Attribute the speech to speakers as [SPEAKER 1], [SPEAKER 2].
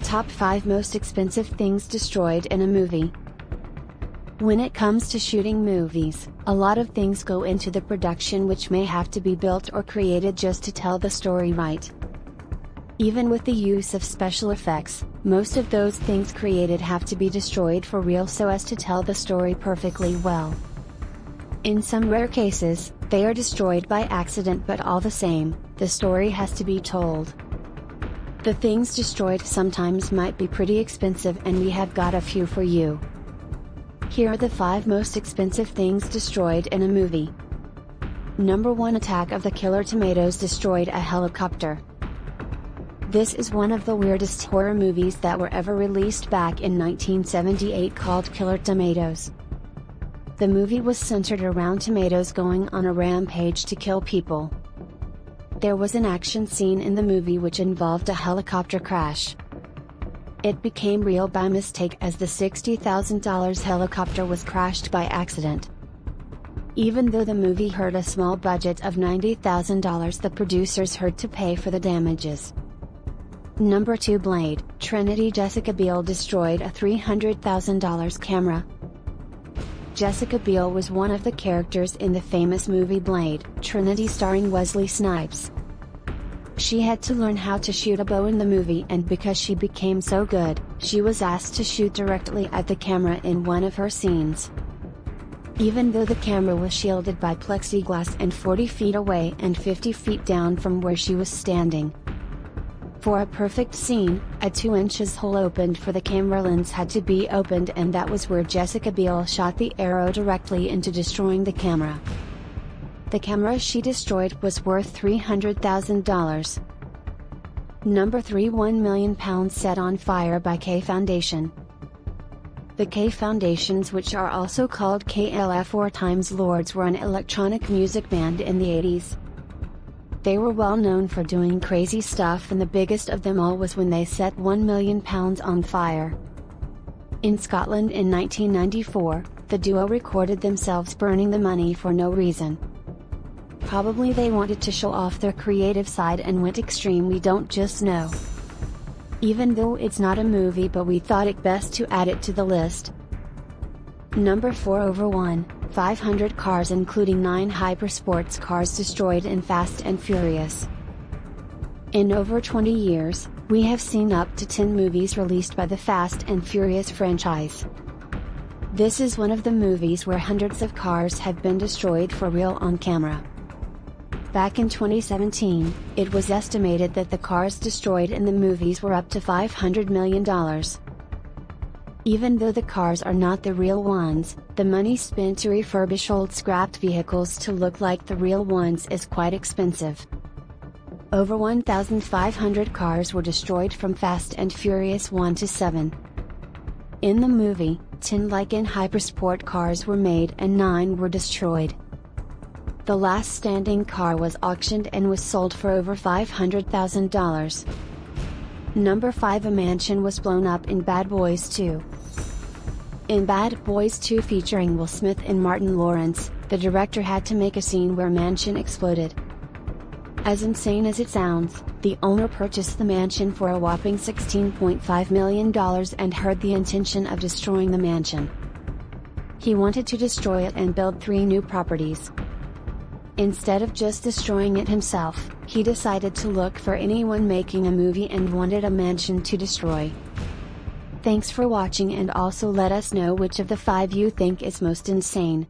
[SPEAKER 1] Top 5 Most Expensive Things Destroyed in a Movie. When it comes to shooting movies, a lot of things go into the production which may have to be built or created just to tell the story right. Even with the use of special effects, most of those things created have to be destroyed for real so as to tell the story perfectly well. In some rare cases, they are destroyed by accident, but all the same, the story has to be told. The things destroyed sometimes might be pretty expensive, and we have got a few for you. Here are the 5 most expensive things destroyed in a movie. Number 1. Attack of the Killer Tomatoes destroyed a helicopter. This is one of the weirdest horror movies that were ever released back in 1978, called Killer Tomatoes. The movie was centered around tomatoes going on a rampage to kill people. There was an action scene in the movie which involved a helicopter crash. It became real by mistake, as the $60,000 helicopter was crashed by accident. Even though the movie had a small budget of $90,000, the producers had to pay for the damages. Number 2. Blade. Trinity Jessica Biel destroyed a $300,000 camera. Jessica Biel was one of the characters in the famous movie Blade, Trinity, starring Wesley Snipes. She had to learn how to shoot a bow in the movie, and because she became so good, she was asked to shoot directly at the camera in one of her scenes. Even though the camera was shielded by plexiglass and 40 feet away and 50 feet down from where she was standing. For a perfect scene, a 2 inches hole opened for the camera lens had to be opened, and that was where Jessica Biel shot the arrow directly into destroying the camera. The camera she destroyed was worth $300,000. Number 3. £1 million set on fire by K Foundation. The K Foundations, which are also called KLF or Times Lords, were an electronic music band in the 80s. They were well known for doing crazy stuff, and the biggest of them all was when they set £1 million on fire. In Scotland in 1994, the duo recorded themselves burning the money for no reason. Probably they wanted to show off their creative side and went extreme, we don't just know. Even though it's not a movie, but we thought it best to add it to the list. Number 4. Over 1,500 cars, including 9 hypersports cars, destroyed in Fast and Furious. In over 20 years, we have seen up to 10 movies released by the Fast and Furious franchise. This is one of the movies where hundreds of cars have been destroyed for real on camera. Back in 2017, it was estimated that the cars destroyed in the movies were up to $500 million. Even though the cars are not the real ones, the money spent to refurbish old scrapped vehicles to look like the real ones is quite expensive. Over 1,500 cars were destroyed from Fast and Furious 1 to 7. In the movie, 10 like-in hypersport cars were made and 9 were destroyed. The last standing car was auctioned and was sold for over $500,000. Number 5. A mansion was blown up in Bad Boys 2. In Bad Boys 2, featuring Will Smith and Martin Lawrence, the director had to make a scene where mansion exploded. As insane as it sounds, the owner purchased the mansion for a whopping $16.5 million and had the intention of destroying the mansion. He wanted to destroy it and build 3 new properties. Instead of just destroying it himself, he decided to look for anyone making a movie and wanted a mansion to destroy. Thanks for watching, and also let us know which of the 5 you think is most insane.